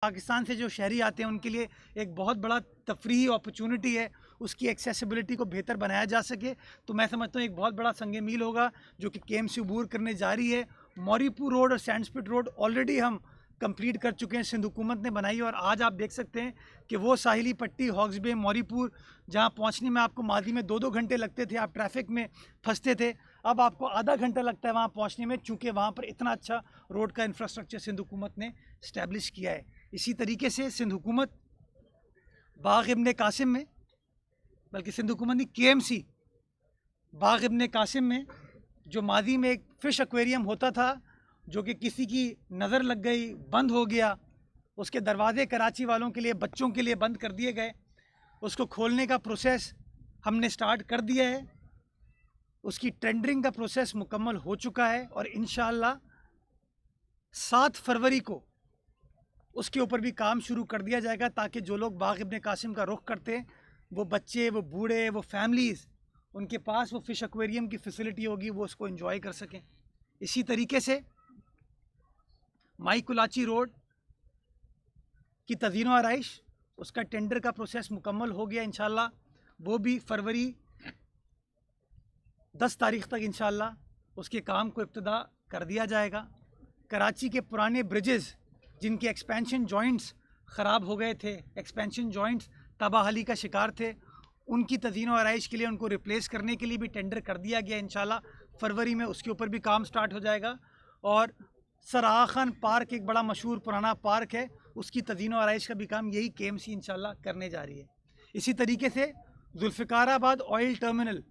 पाकिस्तान से जो शहरी आते हैं उनके लिए एक बहुत बड़ा तफरीही अपॉर्चुनिटी है, उसकी एक्सेसिबिलिटी को बेहतर बनाया जा सके। तो मैं समझता हूँ एक बहुत बड़ा संग मील होगा जो कि केएमसी अबूर करने जा रही है। मौरीपुर रोड और सैंडस्पिट रोड ऑलरेडी हम कंप्लीट कर चुके हैं, सिंध हुकूमत ने बनाई है। और आज आप देख सकते हैं कि वो साहिली पट्टी हॉक्स बे मौरीपुर जहाँ पहुँचने में आपको मादी में 2-2 घंटे लगते थे, आप ट्रैफिक में फंसते थे, अब आपको आधा घंटा लगता है वहाँ पहुँचने में, चूँकि वहाँ पर इतना अच्छा रोड का इंफ्रास्ट्रक्चर सिंध हुकूमत ने इस्टेब्लिश किया है। इसी तरीके से सिंध हुकूमत बाग इब्ने कासिम में, बल्कि सिंध हुकूमत नहीं केएमसी बाग इब्ने कासिम में, जो मादी में एक फ़िश एक्वेरियम होता था जो कि किसी की नज़र लग गई, बंद हो गया, उसके दरवाजे कराची वालों के लिए, बच्चों के लिए बंद कर दिए गए, उसको खोलने का प्रोसेस हमने स्टार्ट कर दिया है। उसकी टेंडरिंग का प्रोसेस मुकम्मल हो चुका है और इंशाअल्लाह 7 फरवरी को उसके ऊपर भी काम शुरू कर दिया जाएगा, ताकि जो लोग बाग इब्ने कासिम का रुख करते हैं, वो बच्चे, वो बूढ़े, वो फैमिलीज़, उनके पास वो फ़िश एक्वेरियम की फ़ैसिलिटी होगी, वो उसको एंजॉय कर सकें। इसी तरीके से माई कुलाची रोड की तज़ीन व आराइश, उसका टेंडर का प्रोसेस मुकम्मल हो गया इंशाअल्लाह, वो भी फरवरी 10 तारीख़ तक इंशाअल्लाह उसके काम को इब्तिदा कर दिया जाएगा। कराची के पुराने ब्रिजेज़ जिनके एक्सपेंशन जॉइंट्स ख़राब हो गए थे, एक्सपेंशन जॉइंट्स तबाहली का शिकार थे, उनकी तज़ीन व आराइश के लिए उनको रिप्लेस करने के लिए भी टेंडर कर दिया गया। इंशाल्लाह फरवरी में उसके ऊपर भी काम स्टार्ट हो जाएगा। और सर आगा खान पार्क एक बड़ा मशहूर पुराना पार्क है, उसकी तज़ीन व आराइश का भी काम यही केएमसी इंशाल्लाह करने जा रही है। इसी तरीके से जुल्फ़िकाराबाद ऑयल टर्मिनल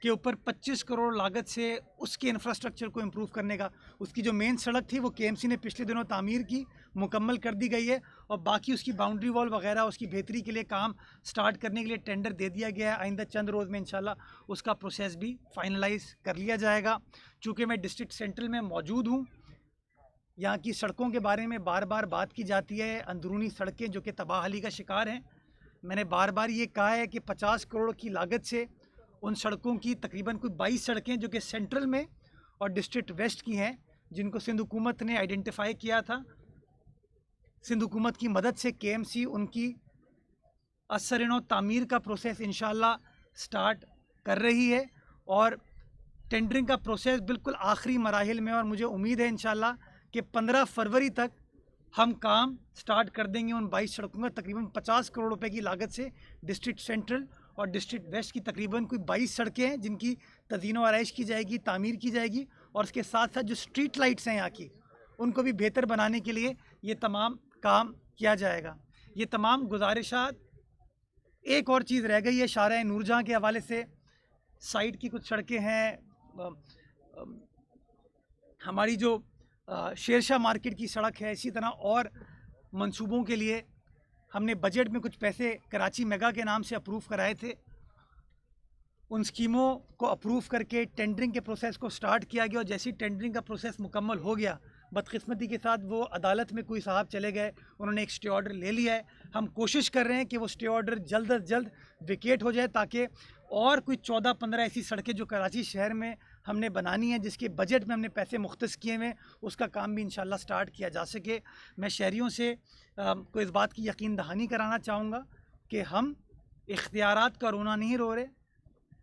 के ऊपर 25 करोड़ लागत से उसके इंफ्रास्ट्रक्चर को इम्प्रूव करने का, उसकी जो मेन सड़क थी वो केएमसी ने पिछले दिनों तामीर की, मुकम्मल कर दी गई है, और बाकी उसकी बाउंड्री वॉल वगैरह उसकी बेहतरी के लिए काम स्टार्ट करने के लिए टेंडर दे दिया गया है। आइंदा चंद रोज़ में इंशाल्लाह उसका प्रोसेस भी फाइनलाइज कर लिया जाएगा। चूँकि मैं डिस्ट्रिक्ट सेंट्रल में मौजूद हूँ, यहाँ की सड़कों के बारे में बार बार बात की जाती है, अंदरूनी सड़कें जो कि तबाहली का शिकार हैं। मैंने बार बार ये कहा है कि 50 करोड़ की लागत से उन सड़कों की तकरीबन कोई 22 सड़कें जो कि सेंट्रल में और डिस्ट्रिक्ट वेस्ट की हैं, जिनको सिंध हुकूमत ने आइडेंटिफाई किया था, सिंध हुकूमत की मदद से केएमसी उनकी असर तामीर का प्रोसेस इंशाल्लाह स्टार्ट कर रही है। और टेंडरिंग का प्रोसेस बिल्कुल आखिरी मराहिल में, और मुझे उम्मीद है इंशाल्लाह कि 15 फरवरी तक हम काम स्टार्ट कर देंगे उन 22 सड़कों का। तकरीबन 50 करोड़ रुपए की लागत से डिस्ट्रिक्ट सेंट्रल और डिस्ट्रिक्ट वेस्ट की तकरीबन कोई 22 सड़कें हैं जिनकी तज़ीन व आराइश की जाएगी, तामीर की जाएगी, और उसके साथ साथ जो स्ट्रीट लाइट्स हैं यहाँ की, उनको भी बेहतर बनाने के लिए ये तमाम काम किया जाएगा। ये तमाम गुजारिशात, एक और चीज़ रह गई है शारा नूरजहाँ के हवाले से, साइड की कुछ सड़कें हैं, हमारी जो शेरशाह मार्केट की सड़क है, इसी तरह और मंसूबों के लिए हमने बजट में कुछ पैसे कराची मेगा के नाम से अप्रूव कराए थे। उन स्कीमों को अप्रूव करके टेंडरिंग के प्रोसेस को स्टार्ट किया गया, और जैसे ही टेंडरिंग का प्रोसेस मुकम्मल हो गया, बदकिस्मती के साथ वो अदालत में कोई साहब चले गए, उन्होंने एक स्टे ऑर्डर ले लिया है। हम कोशिश कर रहे हैं कि वो स्टे ऑर्डर जल्द अज जल्द विकेट हो जाए, ताकि और कोई 14-15 ऐसी सड़कें जो कराची शहर में हमने बनानी है, जिसके बजट में हमने पैसे मुख्तस किए हुए, उसका काम भी इंशाल्लाह स्टार्ट किया जा सके। मैं शहरियों से को इस बात की यकीन दहानी कराना चाहूँगा कि हम इख्तियारात का रोना नहीं रो रहे,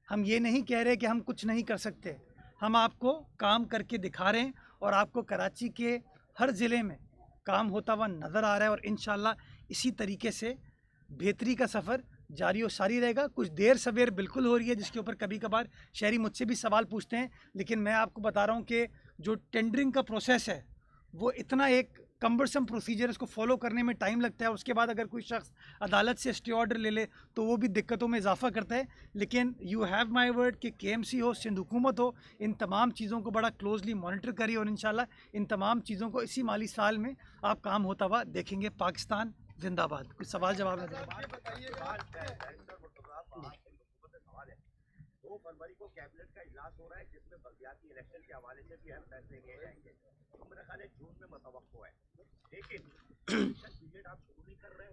हम ये नहीं कह रहे कि हम कुछ नहीं कर सकते, हम आपको काम करके दिखा रहे हैं, और आपको कराची के हर ज़िले में काम होता हुआ नज़र आ रहा है। और इंशाल्लाह इसी तरीके से बेहतरी का सफ़र जारी और सारी रहेगा। कुछ देर सवेर बिल्कुल हो रही है, जिसके ऊपर कभी कभार शहरी मुझसे भी सवाल पूछते हैं, लेकिन मैं आपको बता रहा हूँ कि जो टेंडरिंग का प्रोसेस है वो इतना एक कम्बरसम प्रोसीजर, इसको फॉलो करने में टाइम लगता है। उसके बाद अगर कोई शख्स अदालत से स्टे ऑर्डर ले ले तो वो भी दिक्कतों में इजाफा करता है। लेकिन यू हैव माई वर्ड कि केएमसी हो, सिंध हुकूमत हो, इन तमाम चीज़ों को बड़ा क्लोजली मॉनिटर करिए, और इंशाल्लाह इन तमाम चीज़ों को इसी माली साल में आप काम होता हुआ देखेंगे। पाकिस्तान जिंदाबाद। कुछ सवाल जवाब में 2 फरवरी को कैबिनेट का इजलास हो रहा है, जिसमें बलदियाती इलेक्शन के हवाले से भी अहम फैसले लिए जाएंगे। तो मेरा ख्याल है जून में मुतवक्को है, लेकिन इलेक्शन पीरियड आप शुरू नहीं कर रहे,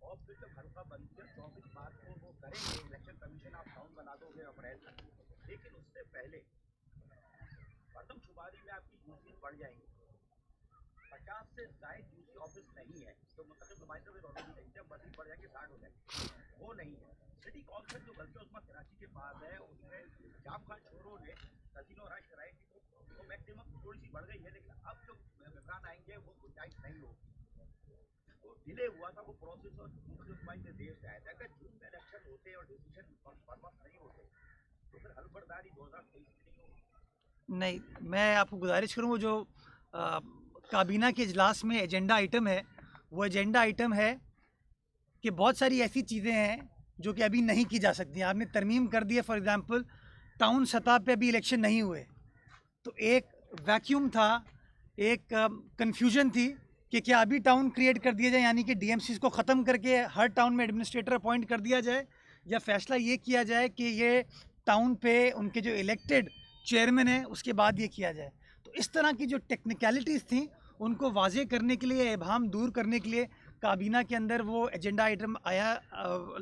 और फिर जब हल्का बंदी 24 मार्च को वो करेंगे, इलेक्शन कमीशन आप काउंट बना दोगे अप्रैल तक, लेकिन उससे पहले मरदमशुमारी में आपकी यूनियन बढ़ जाएंगी। 50 से ज्यादा यूसी ऑफिस नहीं है, तो मुंतखब नुमाइंदों में ऑलरेडी नहीं, जब मजीद बढ़ जाएंगे 60 हो जाएंगे, वो नहीं है। सिटी काउंसिल जो बल्कि उसमें कराची के पास है, उसमें जाम खान छोरों ने कसिनो राइट कराई थी, तो मैक्सिमम थोड़ी सी बढ़ गई है, लेकिन अब जो मेम्बरान आएंगे वो गुंजाइश नहीं होगी। तो डिले हुआ था वो प्रोसेस, और मुंतखब देर से आया था। अगर जून में इलेक्शन होते और डिसीजन फॉर्मल नहीं होते तो फिर हलबर्दारी 2023 में नहीं होगी। नहीं, मैं आपको गुजारिश करूँ, वो जो काबीना के इजलास में एजेंडा आइटम है, वो एजेंडा आइटम है कि बहुत सारी ऐसी चीज़ें हैं जो कि अभी नहीं की जा सकती। आपने तरमीम कर दी है, फॉर एग्ज़ाम्पल टाउन सतह पे अभी इलेक्शन नहीं हुए, तो एक वैक्यूम था, एक कन्फ्यूजन थी कि क्या अभी टाउन क्रिएट कर दिया जाए, यानी कि डीएमसीज को ख़त्म करके हर टाउन में एडमिनिस्ट्रेटर अपॉइंट कर दिया जाए, या फैसला ये किया जाए कि ये टाउन पे उनके जो इलेक्टेड चेयरमैन है उसके बाद ये किया जाए। तो इस तरह की जो टेक्निकलिटीज़ थी उनको वाजे करने के लिए, इबहम दूर करने के लिए काबीना के अंदर वो एजेंडा आइटम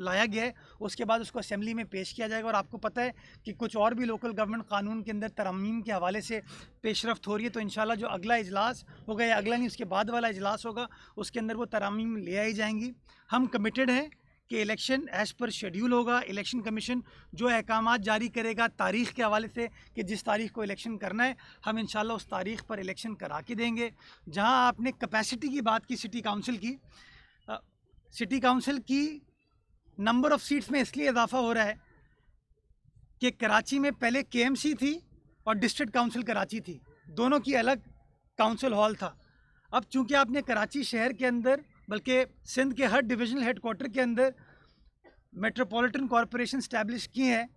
लाया गया है। उसके बाद उसको असेंबली में पेश किया जाएगा। और आपको पता है कि कुछ और भी लोकल गवर्नमेंट कानून के अंदर तरमीम के हवाले से पेशरफ्त हो रही है, तो इंशाल्लाह जो अगला इजलास होगा, या अगला नहीं उसके बाद वाला इजलास होगा, उसके अंदर वो तरमीम ले आई जाएंगी। हम कमिटेड हैं कि इलेक्शन एज़ पर शेड्यूल होगा। इलेक्शन कमीशन जो अहकाम जारी करेगा तारीख़ के हवाले से कि जिस तारीख़ को इलेक्शन करना है, हम इंशाल्लाह उस तारीख़ पर इलेक्शन करा के देंगे। जहां आपने कैपेसिटी की बात की सिटी काउंसिल की, सिटी काउंसिल की नंबर ऑफ़ सीट्स में इसलिए इजाफा हो रहा है कि कराची में पहले केएमसी थी और डिस्ट्रिक्ट काउंसिल कराची थी, दोनों की अलग काउंसिल हॉल था। अब चूँकि आपने कराची शहर के अंदर, बल्कि सिंध के हर डिविजनल हेडक्वार्टर के अंदर मेट्रोपॉलिटन कॉरपोरेशन स्टैब्लिश की है,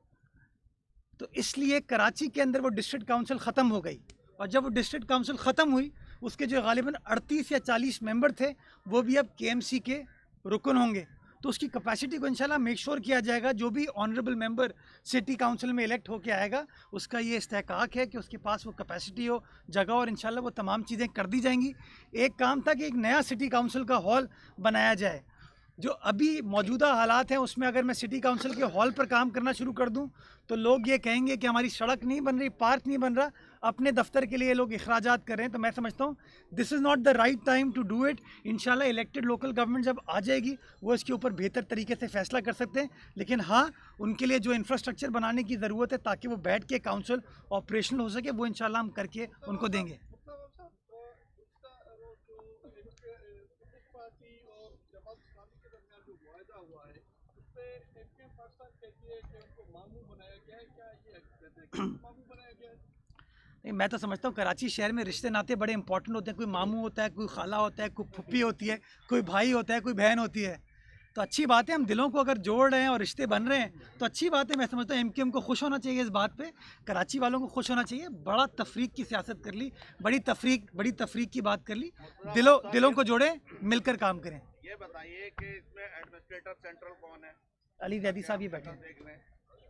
तो इसलिए कराची के अंदर वो डिस्ट्रिक्ट काउंसिल ख़त्म हो गई। और जब वो डिस्ट्रिक्ट काउंसिल ख़त्म हुई, उसके जो गालिबन 38 या 40 मेंबर थे, वो भी अब केएमसी के रुकन होंगे। तो उसकी कैपेसिटी को इंशाल्लाह मेक श्योर किया जाएगा। जो भी ऑनरेबल मेंबर सिटी काउंसिल में इलेक्ट होकर आएगा, उसका ये इस्तेहकाक है कि उसके पास वो कैपेसिटी हो, जगह, और इंशाल्लाह वो तमाम चीज़ें कर दी जाएंगी। एक काम था कि एक नया सिटी काउंसिल का हॉल बनाया जाए। जो अभी मौजूदा हालात हैं उसमें अगर मैं सिटी काउंसिल के हॉल पर काम करना शुरू कर दूं, तो लोग ये कहेंगे कि हमारी सड़क नहीं बन रही, पार्क नहीं बन रहा, अपने दफ्तर के लिए लोग अखराजात कर रहे हैं। तो मैं समझता हूँ this is not the right time to do it. इंशाल्लाह इलेक्टेड लोकल गवर्नमेंट जब आ जाएगी, वो इसके ऊपर बेहतर तरीके से फैसला कर सकते हैं। लेकिन हाँ, उनके लिए जो इंफ्रास्ट्रक्चर बनाने की ज़रूरत है ताकि वो बैठ के काउंसिल ऑपरेशनल हो सके, वो इंशाल्लाह हम करके उनको देंगे। नहीं, मैं तो समझता हूँ कराची शहर में रिश्ते नाते बड़े इंपॉर्टेंट होते हैं। कोई मामू होता है, कोई खाला होता है, कोई फुप्पी होती है, कोई भाई होता है, कोई बहन होती है। तो अच्छी बात है, हम दिलों को अगर जोड़ रहे हैं और रिश्ते बन रहे हैं तो अच्छी बात है। मैं समझता हूँ एमक्यूएम को खुश होना चाहिए इस बात पे, कराची वालों को खुश होना चाहिए। बड़ा तफरीक की सियासत कर ली, बड़ी तफरीक की बात कर ली। दिलों को जोड़े, मिलकर काम करें। ये बताइए कि इसमें एडमिनिस्ट्रेटर सेंट्रल कौन है? अली जैदी साहब ये बैठे देख लें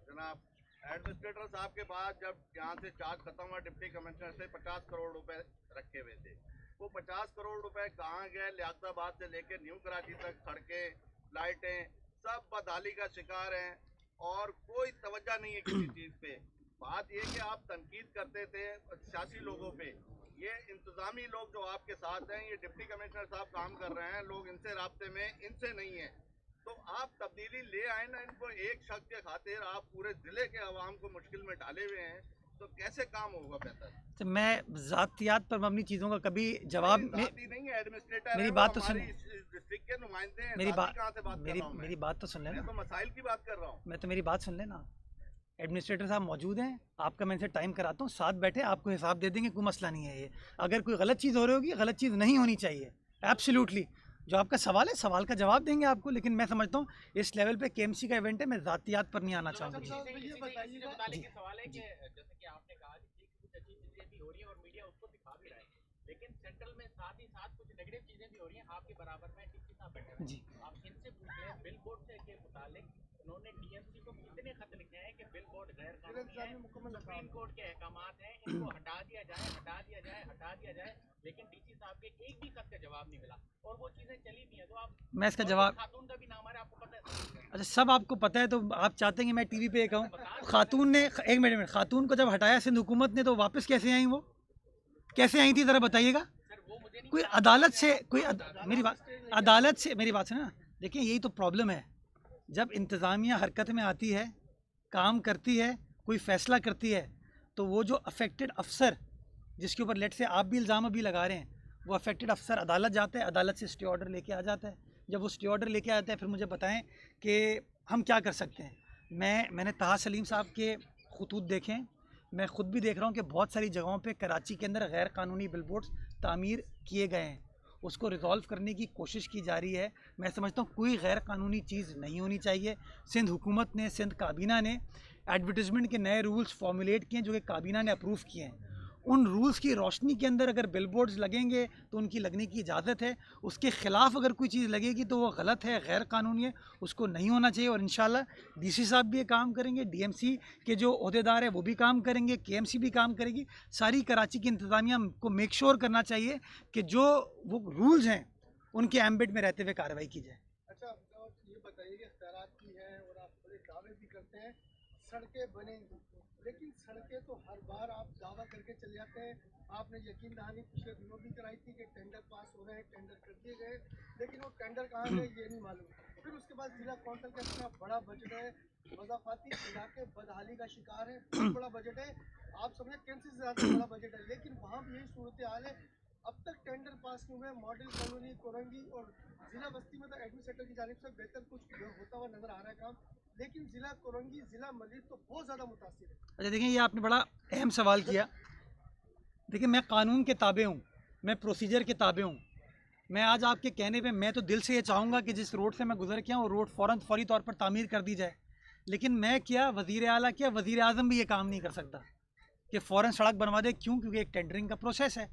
जनाब, एडमिनिस्ट्रेटर साहब के बाद जब यहाँ से चार्ज खत्म हुआ, डिप्टी कमिश्नर से 50 करोड़ रुपए रखे हुए थे। वो 50 करोड़ रुपए कहाँ गए? लियाकताबाद से लेकर न्यू कराची तक सड़कें, लाइटें सब बदहाली का शिकार हैं और कोई तवज्जो नहीं है किसी चीज़ पे। बात ये कि आप तनकीद करते थे सियासी लोगों पे, ये इंतजामी लोग जो आपके साथ हैं, ये डिप्टी कमिश्नर साहब काम कर रहे हैं, लोग इनसे राब्ते में, इनसे नहीं है। तो आप तब्दीली ले आए ना, इनको एक शख्स के खातिर आप पूरे जिले के अवाम को मुश्किल में डाले हुए हैं, तो कैसे काम होगा बेहतर? तो मैं ज़ातियात पर मबनी चीज़ों का कभी जवाब नहीं है। एडमिनिस्ट्रेटर मेरी बात तो सुन, डिस्ट्रिक्ट के नुमाइंदे हैं, मेरी बात मेरी बात तो सुन लेना। मैं तो मसाइल की बात कर रहा हूँ। मैं तो मेरी बात सुन लेना। एडमिनिस्ट्रेटर साहब मौजूद हैं, आपका मैं इनसे टाइम कराता हूँ, साथ बैठे आपको हिसाब दे देंगे, कोई मसला नहीं है। ये अगर कोई गलत चीज़ हो रही होगी, गलत चीज़ नहीं होनी चाहिए, एब्सोल्युटली। जो आपका सवाल है, सवाल का जवाब देंगे आपको। लेकिन मैं समझता हूँ इस लेवल पे केएमसी का इवेंट है, मैं ज़ातियात पर नहीं आना चाहूँगा। सवाल है कि जैसे कि आपने कहा कि कुछ अच्छी चीजें भी हो रही हैं और मीडिया उसको दिखा भी रहा है, लेकिन सेंट्रल में साथ ही साथ कुछ नेगेटिव चीजें भी हो रही हैं। आपके बराबर में डीसी साहब बैठे हैं, आप इनसे पूछ लें बिल बोर्ड से के मुतालिक उन्होंने डीएमसी को कितने खत लिखे हैं कि बिल बोर्ड गैर कानूनी है, सुप्रीम कोर्ट के अहकामात हैं, इनको हटा दिया जाए, लेकिन डीसी साहब के एक भी खत का जवाब नहीं मिला और वो चीजें चली भी हैं। तो आप, मैं इसका जवाब, खातून का भी नाम आ रहा है, आपको पता है? अच्छा, सब आपको पता है, तो आप चाहते हैं कि मैं टीवी पे कहूँ? खातून ने, एक मिनट, खातून को जब हटाया सिंध हुकूमत ने, तो वापस कैसे आई? वो कैसे आई थी ज़रा बताइएगा। कोई अदालत से मेरी बात सुना। देखिए यही तो प्रॉब्लम है, जब इंतज़ामिया हरकत में आती है, काम करती है, कोई फ़ैसला करती है, तो वो जो अफेक्टेड अफसर जिसके ऊपर लेट से आप भी इल्ज़ाम अभी लगा रहे हैं, वो अफेक्टेड अफसर अदालत जाता है, अदालत से स्टे ऑर्डर लेके आ जाता है। जब वो स्टे ऑर्डर लेके आता है फिर मुझे बताएं कि हम क्या कर सकते हैं। मैंने ताहा सलीम साहब के खतूत देखें, मैं ख़ुद भी देख रहा हूँ कि बहुत सारी जगहों पे कराची के अंदर गैर कानूनी बिलबोर्ड्स तामीर किए गए हैं, उसको रिज़ॉल्व करने की कोशिश की जा रही है। मैं समझता हूँ कोई गैर कानूनी चीज़ नहीं होनी चाहिए। सिंध हुकूमत ने, सिंध काबीना ने एडवर्टिजमेंट के नए रूल्स फॉर्मुलेट किए हैं जो कि काबीना ने अप्रूव किए हैं। उन रूल्स की रोशनी के अंदर अगर बिलबोर्ड्स लगेंगे तो उनकी लगने की इजाज़त है, उसके ख़िलाफ़ अगर कोई चीज़ लगेगी तो वो गलत है, गैर कानूनी है, उसको नहीं होना चाहिए। और इंशाल्लाह डीसी साहब भी ये काम करेंगे, डीएमसी के जो ओहदेदार है वो भी काम करेंगे, केएमसी भी काम करेगी। सारी कराची की इंतज़ामिया को मेक श्योर करना चाहिए कि जो वो रूल्स हैं उनके एम्बिट में रहते हुए कार्रवाई की जाए। अच्छा, ये बताइए कि खैरात की है और आप बड़े दावे भी करते हैं सड़कें बनेंगी, लेकिन सड़कें तो हर बार आप दावा करके चले जाते हैं। आपने यकीन दहानी पिछले दिनों भी कराई थी कि टेंडर पास हो रहे हैं, टेंडर कर दिए गए, लेकिन वो टेंडर कहाँ गए ये नहीं मालूम। फिर उसके बाद जिला कौंसिल का इतना बड़ा बजट है, मज़ाफ़ाती इलाके बदहाली का शिकार है, बहुत बड़ा बजट है, आप समझे केएमसी से ज़्यादा बड़ा बजट है, लेकिन वहाँ भी यही सूरत हाल है। अब तक टेंडर पास नहीं हुए। मॉडल कॉलोनी, कोरंगी और जिला बस्ती में तो एडमिनिस्ट्रेटर की जानिब से बेहतर कुछ होता हुआ नजर आ रहा है काम, लेकिन जिला कोरंगी, जिला मलिक तो बहुत ज़्यादा मुतासिर है। अच्छा देखिए, ये आपने बड़ा अहम सवाल किया। देखिए मैं कानून के ताबे हूँ, मैं प्रोसीजर के ताबे हूँ। मैं आज आपके कहने पे मैं तो दिल से ये चाहूँगा कि जिस रोड से मैं गुजर के आऊँ वो रोड फौरी तौर पर तामीर कर दी जाए, लेकिन मैं क्या, वज़ीर आला क्या, वज़ीर आज़म भी ये काम नहीं कर सकता कि फ़ौरन सड़क बनवा दे। क्यों? क्योंकि एक टेंडरिंग का प्रोसेस है।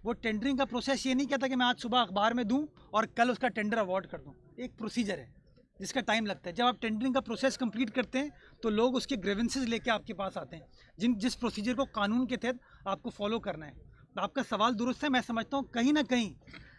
वो टेंडरिंग का प्रोसेस ये नहीं कहता कि मैं आज सुबह अखबार में दूं और कल उसका टेंडर अवार्ड कर दूं। एक प्रोसीजर है जिसका टाइम लगता है। जब आप टेंडरिंग का प्रोसेस कंप्लीट करते हैं तो लोग उसके ग्रीवेंसेस लेके आपके पास आते हैं, जिस प्रोसीजर को कानून के तहत आपको फॉलो करना है। आपका सवाल दुरुस्त है। मैं समझता हूँ कहीं ना कहीं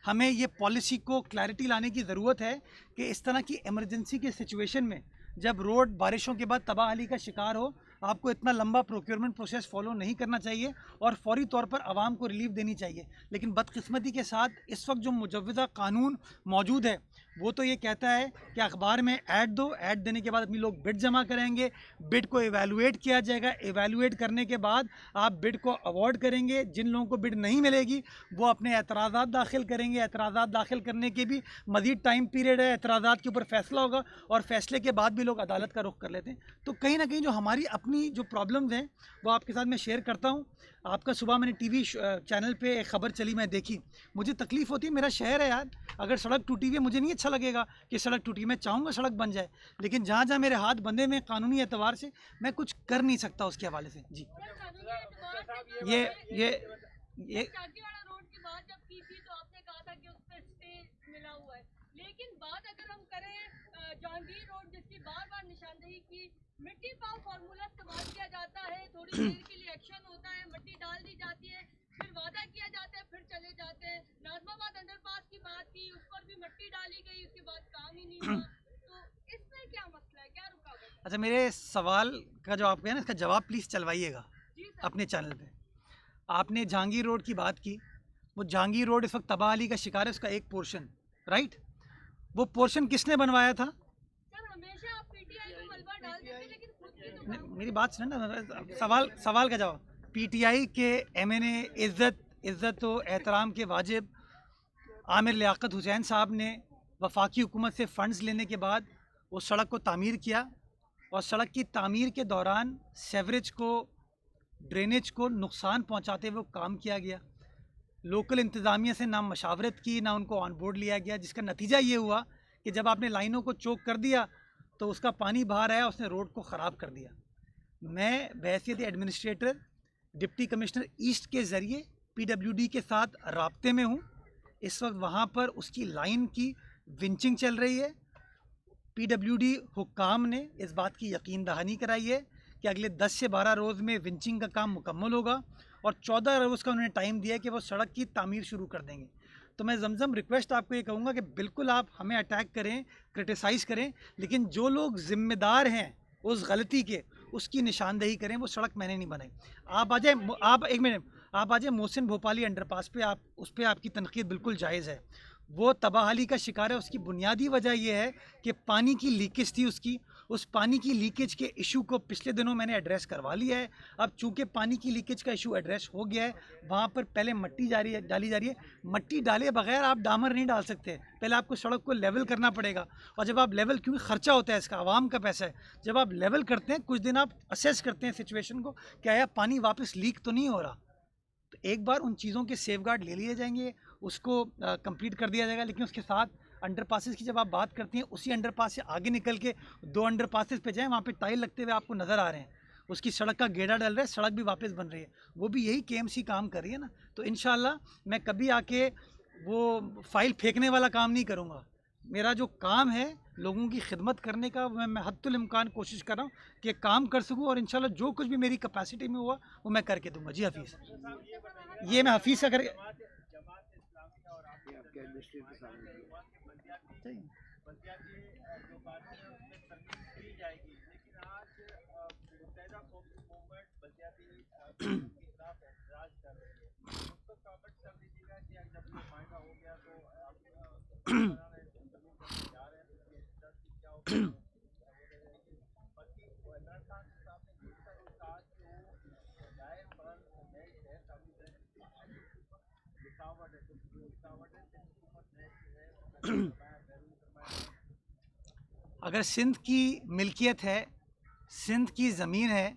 हमें ये पॉलिसी को क्लैरिटी लाने की ज़रूरत है कि इस तरह की इमरजेंसी के सिचुएशन में जब रोड बारिशों के बाद तबाही का शिकार हो, आपको इतना लंबा प्रोक्योरमेंट प्रोसेस फॉलो नहीं करना चाहिए और फौरी तौर पर आवाम को रिलीफ देनी चाहिए। लेकिन बदकिस्मती के साथ इस वक्त जो मुजव्वज़ा कानून मौजूद है वो तो ये कहता है कि अखबार में ऐड दो, ऐड देने के बाद अपनी लोग बिड जमा करेंगे, बिड को एवेलुएट किया जाएगा, एवेलुएट करने के बाद आप बिड को अवार्ड करेंगे। जिन लोगों को बिड नहीं मिलेगी वो अपने एतराज़ात दाखिल करेंगे। एतराज़ात दाखिल करने के भी मज़ीद टाइम पीरियड है, एतराज़ात के ऊपर फैसला होगा और फैसले के बाद भी लोग अदालत का रुख कर लेते हैं। तो कहीं ना कहीं जो हमारी अपनी जो प्रॉब्लम्स हैं वो आपके साथ मैं शेयर करता हूँ। आपका सुबह मैंने टीवी चैनल पे एक ख़बर चली, मैं देखी, मुझे तकलीफ़ होती है। मेरा शहर है यार, अगर सड़क टूटी हुई है मुझे नहीं अच्छा लगेगा कि सड़क टूटी, मैं चाहूँगा सड़क बन जाए, लेकिन जहाँ जहाँ मेरे हाथ बंधे में कानूनी एतबार से मैं कुछ कर नहीं सकता उसके हवाले से। जी ये रोड की बात जब की थी तो आपने कहा था कि उस पर स्टे मिला हुआ है, लेकिन बात अगर हम करें जहांगीर रोड जिसकी बार बार निशानदेही की, मिट्टी पाव फार्मूला इस्तेमाल किया जाता है, थोड़ी देर के लिए एक्शन होता है, मिट्टी डाल दी जाती है, फिर वादा किया जाता है, फिर चले जाते हैं। नाज़माबाद अंडरपास की बात की, उस पर भी मिट्टी डाली गई, उसके बाद काम ही नहीं हुआ। तो इसमें क्या मसला है, क्या रुकावट है? अच्छा, मेरे सवाल का जो आपका है ना, इसका जवाब प्लीज़ चलवाइएगा अपने चैनल पे। आपने जहांगीर रोड की बात की, वो जहांगीर रोड इस वक्त तबाही का शिकार है, उसका एक पोर्शन, राइट? वो पोर्शन किसने बनवाया था? सर हमेशा आप पीटीआई को मलबा डाल देते हैं, लेकिन खुद भी तो काम मेरी बात सुने ना, सवाल का जवाब। पीटीआई के एमएनए इज़्ज़त व एहतराम के वाजिब आमिर लियाकत हुसैन साहब ने वफाकी हुकूमत से फ़ंड्स लेने के बाद उस सड़क को तामीर किया और सड़क की तामीर के दौरान सेवरेज को, ड्रेनेज को नुकसान पहुंचाते हुए काम किया गया। लोकल इंतज़ामिया से ना मशावरत की, ना उनको ऑन बोर्ड लिया गया, जिसका नतीजा ये हुआ कि जब आपने लाइनों को चोक कर दिया तो उसका पानी बाहर आया, उसने रोड को ख़राब कर दिया। मैं बहैसियत एडमिनिस्ट्रेटर डिप्टी कमिश्नर ईस्ट के ज़रिए पीडब्ल्यूडी के साथ राब्ते में हूँ। इस वक्त वहाँ पर उसकी लाइन की विंचिंग चल रही है। पीडब्ल्यूडी हुक्काम ने इस बात की यकीन दहानी कराई है कि अगले 10 से 12 रोज़ में विंचिंग का काम मुकम्मल होगा और 14 रोज़ का उन्होंने टाइम दिया है कि वो सड़क की तामीर शुरू कर देंगे। तो मैं ज़मज़म रिक्वेस्ट आपको ये कहूँगा कि बिल्कुल आप हमें अटैक करें, क्रिटिसाइज़ करें, लेकिन जो लोग ज़िम्मेदार हैं उस गलती के, उसकी निशानदेही करें। वो सड़क मैंने नहीं बनाई। आप आ जाए, आप एक मिनट, आप आज मोहसिन भोपाली अंडरपास पे, आप उस पर आपकी तनकीद बिल्कुल जायज़ है। वो तबाहाली का शिकार है। उसकी बुनियादी वजह यह है कि पानी की लीकेज थी उसकी। उस पानी की लीकेज के इशू को पिछले दिनों मैंने एड्रेस करवा लिया है। अब चूंकि पानी की लीकेज का इशू एड्रेस हो गया है, वहाँ पर पहले मट्टी डाली जा रही है। मट्टी डाले बगैर आप डामर नहीं डाल सकते, पहले आपको सड़क को लेवल करना पड़ेगा। और जब आप लेवल, क्योंकि खर्चा होता है इसका, आवाम का पैसा है, जब आप लेवल करते हैं कुछ दिन आप असेस करते हैं सिचुएशन को, क्या यार पानी वापस लीक तो नहीं हो रहा। तो एक बार उन चीज़ों के सेफगार्ड ले लिए जाएंगे, उसको कंप्लीट कर दिया जाएगा। लेकिन उसके साथ अंडरपासेस की जब आप बात करती हैं, उसी अंडरपास से आगे निकल के 2 अंडरपासेस पे जाएं, वहाँ पे टाइल लगते हुए आपको नज़र आ रहे हैं, उसकी सड़क का गेड़ा डल रहा है, सड़क भी वापस बन रही है। वो भी यही केएमसी काम कर रही है ना। तो इंशाल्लाह मैं कभी आके वो फाइल फेंकने वाला काम नहीं करूँगा। मेरा जो काम है लोगों की खिदमत करने का, मैं हद्दुल इम्कान कोशिश कर रहा हूँ कि काम कर सकूँ, और इंशाल्लाह जो कुछ भी मेरी कैपेसिटी में हुआ वो मैं करके दूंगा। जी हफीज़, ये मैं हफीज़ अगर अगर सिंध की मिल्कियत है, सिंध की ज़मीन है,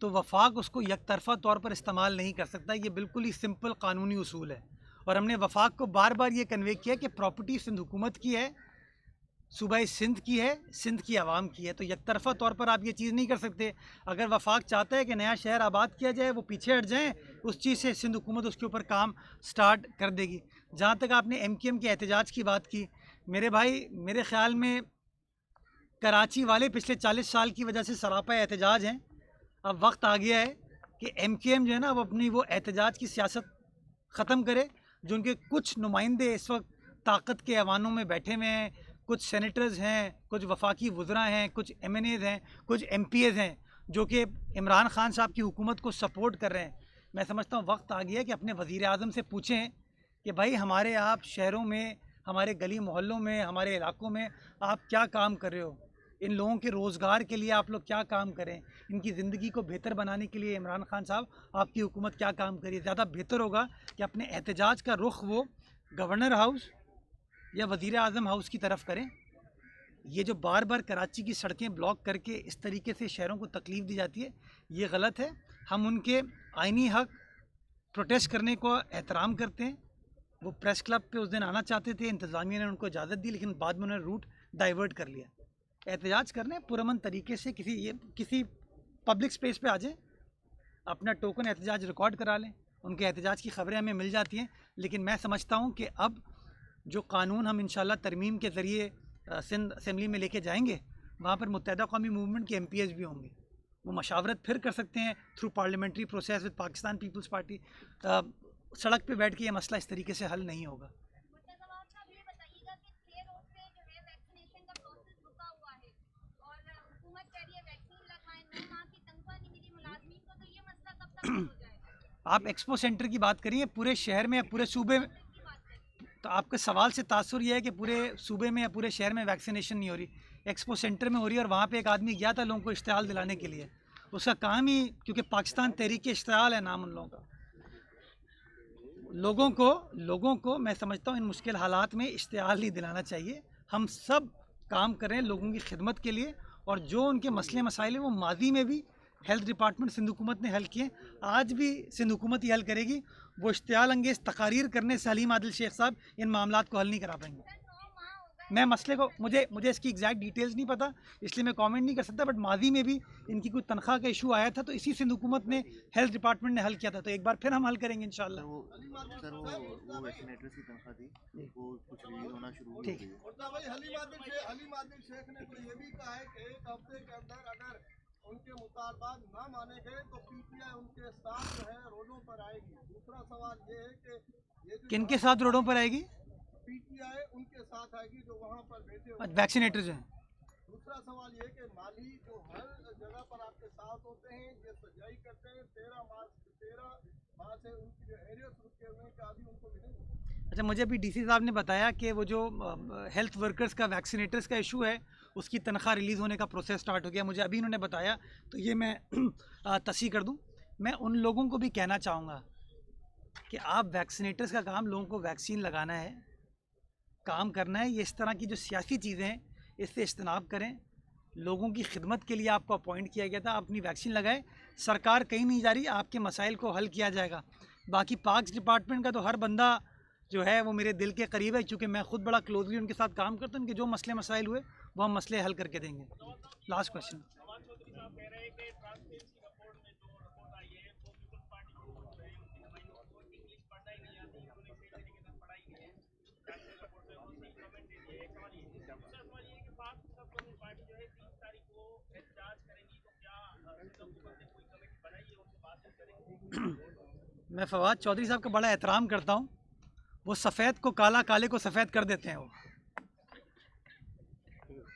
तो वफाक उसको यकतरफ़ा तौर पर इस्तेमाल नहीं कर सकता। ये बिल्कुल ही सिंपल कानूनी उसूल है। और हमने वफाक को बार बार ये कन्वे किया कि प्रॉपर्टी सिंध हुकूमत की है, सूबाई सिंध की है, सिंध की आवाम की है। तो यकतरफ़ा तौर पर आप ये चीज़ नहीं कर सकते। अगर वफाक चाहता है कि नया शहर आबाद किया जाए, वो पीछे हट जाएँ, उस चीज़ से सिंध हुकूमत उसके ऊपर काम स्टार्ट कर देगी। जहाँ तक आपने MKM के एहतजाज की बात की, मेरे भाई, मेरे ख़्याल में कराची वाले पिछले 40 साल की वजह से सरापा एहतजाज हैं। अब वक्त आ गया है कि MKM जो है ना, अब अपनी वो एहतजाज की सियासत ख़त्म करे। जो उनके कुछ नुमाइंदे इस वक्त ताकत के ऐवानों में बैठे हुए हैं, कुछ सेनेटर्स हैं, कुछ वफाकी वज़रा हैं, कुछ MNAs हैं, कुछ MPAs हैं, जो कि इमरान खान साहब की हुकूमत को सपोर्ट कर रहे हैं। मैं समझता हूँ वक्त आ गया है कि अपने वज़ीर आज़म से पूछें कि भाई हमारे आप शहरों में, हमारे गली मोहल्लों में, हमारे इलाकों में आप क्या काम कर रहे हो, इन लोगों के रोज़गार के लिए आप लोग क्या काम करें, इनकी ज़िंदगी को बेहतर बनाने के लिए इमरान खान साहब आपकी हुकूमत क्या काम करिए। ज़्यादा बेहतर होगा कि अपने एहतजाज का रुख वो गवर्नर हाउस या वज़ीर आज़म हाउस की तरफ करें। ये जो बार बार कराची की सड़कें ब्लॉक करके इस तरीके से शहरों को तकलीफ़ दी जाती है, ये गलत है। हम उनके आइनी हक प्रोटेस्ट करने को एहतराम करते हैं। वो प्रेस क्लब पे उस दिन आना चाहते थे, इंतज़ामिया ने उनको इजाज़त दी, लेकिन बाद में उन्होंने रूट डाइवर्ट कर लिया। एहतजाज करने पुरअमन तरीके से किसी पब्लिक स्पेस पे आ जाएं, अपना टोकन एहतजाज रिकॉर्ड करा लें, उनके एहतजाज की खबरें हमें मिल जाती हैं। लेकिन मैं समझता हूँ कि अब जो कानून हम इंशाल्लाह तरमीम के ज़रिए सिंध असेंबली में लेके जाएंगे, वहाँ पर मुत्तहिदा कौमी मूवमेंट के MPAs भी होंगे। वो मशावरत फिर कर सकते हैं through parliamentary process with Pakistan Peoples Party. सड़क पे बैठ के ये मसला इस तरीके से हल नहीं होगा। आप एक्सपो सेंटर की बात करिए, पूरे शहर में या पूरे सूबे में, तो आपके सवाल से तासुर यह है कि पूरे सूबे में या पूरे शहर में वैक्सीनेशन नहीं हो रही। एक्सपो सेंटर में हो रही है, और वहाँ पे एक आदमी गया था लोगों को इश्तिहाल दिलाने के लिए। उसका काम ही, क्योंकि पाकिस्तान तहरीक इश्तिहाल है नाम उन लोगों का, लोगों को मैं समझता हूँ इन मुश्किल हालात में इश्तिहाल नहीं दिलाना चाहिए। हम सब काम कर रहे हैं लोगों की खिदमत के लिए, और जो उनके मसले मसाइल हैं वो माजी में भी हेल्थ डिपार्टमेंट सिंध हुकूमत ने हल किए, आज भी सिंध हुकूमत ही हल करेगी। वो इश्तिहाल अंगेज़ तकारीर करने से हलीम आदिल शेख साहब इन मामलात को हल नहीं करा पाएंगे। मैं मसले को, मुझे इसकी एग्जैक्ट डिटेल्स नहीं पता, इसलिए मैं कमेंट नहीं कर सकता। बट माजी में भी इनकी कोई तनख्वाह का इशू आया था, तो इसी सिंध हुकूमत ने, हेल्थ डिपार्टमेंट ने हल किया था। तो एक बार फिर हम हल करेंगे इंशाल्लाह। सर वो वैक्सीनेटर्स की तनख्वाह थी, वो कुछ रिलीज होना शुरू हो ठीक। गई है। और भाई हलीम आदिल शेख ने तो ये भी कहा है कि 1 हफ्ते के अंदर अगर उनके मुतालबात ना माने गए तो PTI उनके साथ जो है रोडों पर आएगी। दूसरा सवाल ये है कि ये जो किनके साथ रोडों पर आएगी? PTI उनके साथ आएगी जो वहाँ पर बैठे हुए हैं। वैक्सीनेटर जो हैं। दूसरा सवाल ये कि माली जो हर जगह पर आपके साथ होते हैं, ये सजाई करते हैं, 13 मार्च से उनकी जो एरियर्स रुके हुए हैं, क्या अभी उनको मिलेंगे? अच्छा, मुझे अभी डीसी साहब ने बताया कि वो जो हेल्थ वर्कर्स का वैक्सीनेटर्स का इशू है उसकी तनख्वाह रिलीज़ होने का प्रोसेस स्टार्ट हो गया, मुझे अभी इन्होंने बताया, तो ये मैं तस्दीक कर दूं। मैं उन लोगों को भी कहना चाहूँगा कि आप वैक्सीनेटर्स का काम लोगों को वैक्सीन लगाना है, काम करना है। ये इस तरह की जो सियासी चीज़ें हैं इससे इज्तनाब करें। लोगों की खिदमत के लिए आपको अपॉइंट किया गया था, अपनी वैक्सीन लगाए। सरकार कहीं नहीं जा रही, आपके मसाइल को हल किया जाएगा। बाकी पार्क्स डिपार्टमेंट का तो हर बंदा जो है वो मेरे दिल के करीब है, क्योंकि मैं खुद बड़ा क्लोजली उनके साथ काम करता हूँ। उनके जो मसले मसाइल हुए वो हम मसले हल करके देंगे। Last question. मैं फवाद चौधरी साहब का बड़ा एहतराम करता हूँ। वो सफ़ेद को काला, काले को सफ़ेद कर देते हैं। वो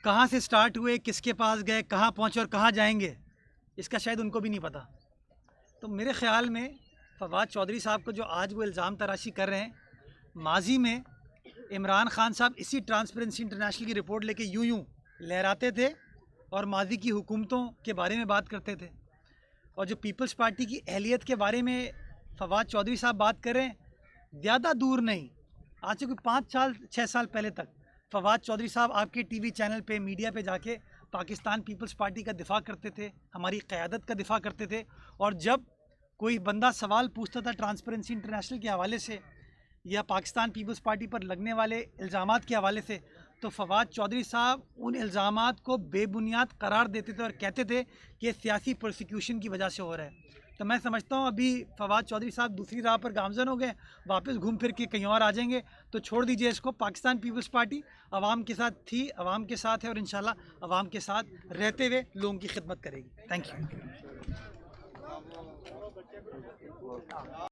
कहाँ से स्टार्ट हुए, किसके पास गए, कहाँ पहुँचे और कहाँ जाएंगे, इसका शायद उनको भी नहीं पता। तो मेरे ख़्याल में फवाद चौधरी साहब को जो आज वो इल्ज़ाम तराशी कर रहे हैं, माजी में इमरान खान साहब इसी ट्रांसपेरेंसी इंटरनेशनल की रिपोर्ट लेके यूं लहराते थे और माजी की हुकूमतों के बारे में बात करते थे। और जो पीपल्स पार्टी की अहलियत के बारे में फवाद चौधरी साहब बात कर रहे हैं, ज़्यादा दूर नहीं, आज से कोई 5-6 साल पहले तक फवाद चौधरी साहब आपके टीवी चैनल पे, मीडिया पे जाके पाकिस्तान पीपल्स पार्टी का दिफा करते थे, हमारी क़यादत का दिफा करते थे। और जब कोई बंदा सवाल पूछता था ट्रांसपेरेंसी इंटरनेशनल के हवाले से या पाकिस्तान पीपल्स पार्टी पर लगने वाले इल्ज़ामात के हवाले से, तो फवाद चौधरी साहब उन इल्ज़ामात को बेबुनियाद करार देते थे और कहते थे कि ये सियासी प्रोसिक्यूशन की वजह से हो रहा है। तो मैं समझता हूँ अभी फवाद चौधरी साहब दूसरी राह पर गामजन हो गए, वापस घूम फिर के कहीं और आ जाएंगे। तो छोड़ दीजिए इसको। पाकिस्तान पीपल्स पार्टी आवाम के साथ थी, आवाम के साथ है और इंशाल्लाह आवाम के साथ रहते हुए लोगों की खिदमत करेगी। Thank you.